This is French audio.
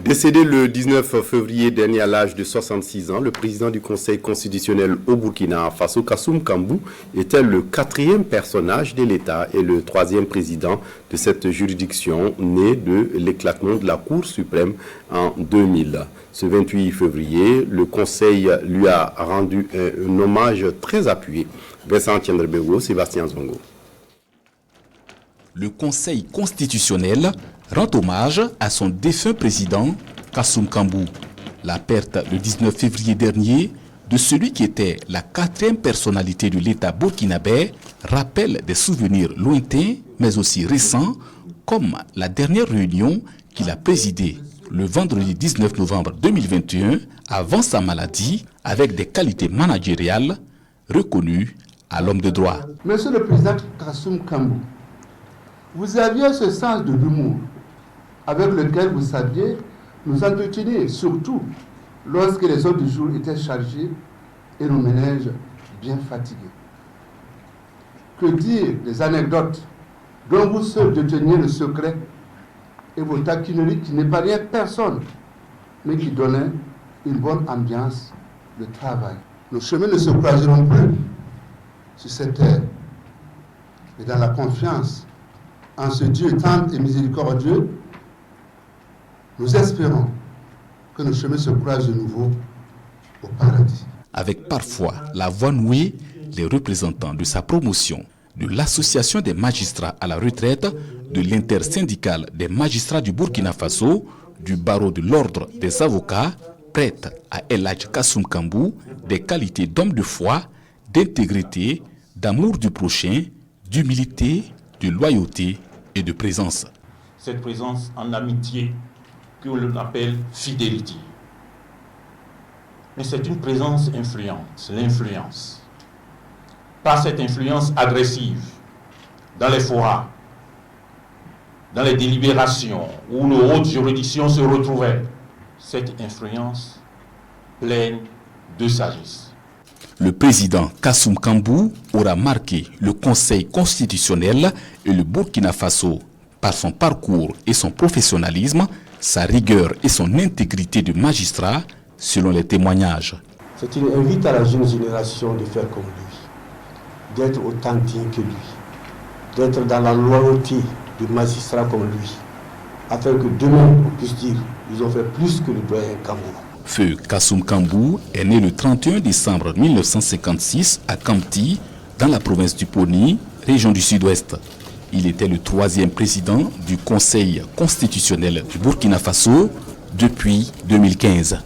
Décédé le 19 février dernier à l'âge de 66 ans, le président du Conseil constitutionnel au Burkina Faso, Kassoum Kambou, était le 4e personnage de l'État et le 3e président de cette juridiction, né de l'éclatement de la Cour suprême en 2000. Ce 28 février, le Conseil lui a rendu un hommage très appuyé. Vincent Tiendrebego, Sébastien Zongo. Le Conseil constitutionnel rend hommage à son défunt président, Kassoum Kambou. La perte le 19 février dernier de celui qui était la 4e personnalité de l'État burkinabé rappelle des souvenirs lointains mais aussi récents, comme la dernière réunion qu'il a présidée le vendredi 19 novembre 2021 avant sa maladie, avec des qualités managériales reconnues à l'homme de droit. Monsieur le président Kassoum Kambou, vous aviez ce sens de l'humour avec lequel vous saviez nous entretenir, surtout lorsque les heures du jour étaient chargées et nos ménages bien fatigués. Que dire des anecdotes dont vous seul déteniez le secret et vos taquineries qui n'épargnaient personne, mais qui donnaient une bonne ambiance de travail. Nos chemins ne se croiseront plus sur cette terre, et dans la confiance en ce Dieu tendre et miséricordieux, nous espérons que nos chemins se croisent de nouveau au paradis. Avec parfois la voix nouée, les représentants de sa promotion, de l'Association des magistrats à la retraite, de l'intersyndicale des magistrats du Burkina Faso, du barreau de l'ordre des avocats, prêtent à El Hadj Kassoum Kambou des qualités d'homme de foi, d'intégrité, d'amour du prochain, d'humilité, de loyauté et de présence. Cette présence en amitié que l'on appelle fidélité. Mais c'est une présence influente, l'influence. Pas cette influence agressive dans les forats, dans les délibérations où nos hautes juridictions se retrouvaient. Cette influence pleine de sagesse. Le président Kassoum Kambou aura marqué le Conseil constitutionnel et le Burkina Faso par son parcours et son professionnalisme, sa rigueur et son intégrité de magistrat, selon les témoignages. C'est une invite à la jeune génération de faire comme lui, d'être autant digne que lui, d'être dans la loyauté de magistrats comme lui, afin que demain on puisse dire qu'ils ont fait plus que le doyen Kambou. Feu Kassoum Kambou est né le 31 décembre 1956 à Kamti, dans la province du Poni, région du Sud-Ouest. Il était le 3e président du Conseil constitutionnel du Burkina Faso depuis 2015.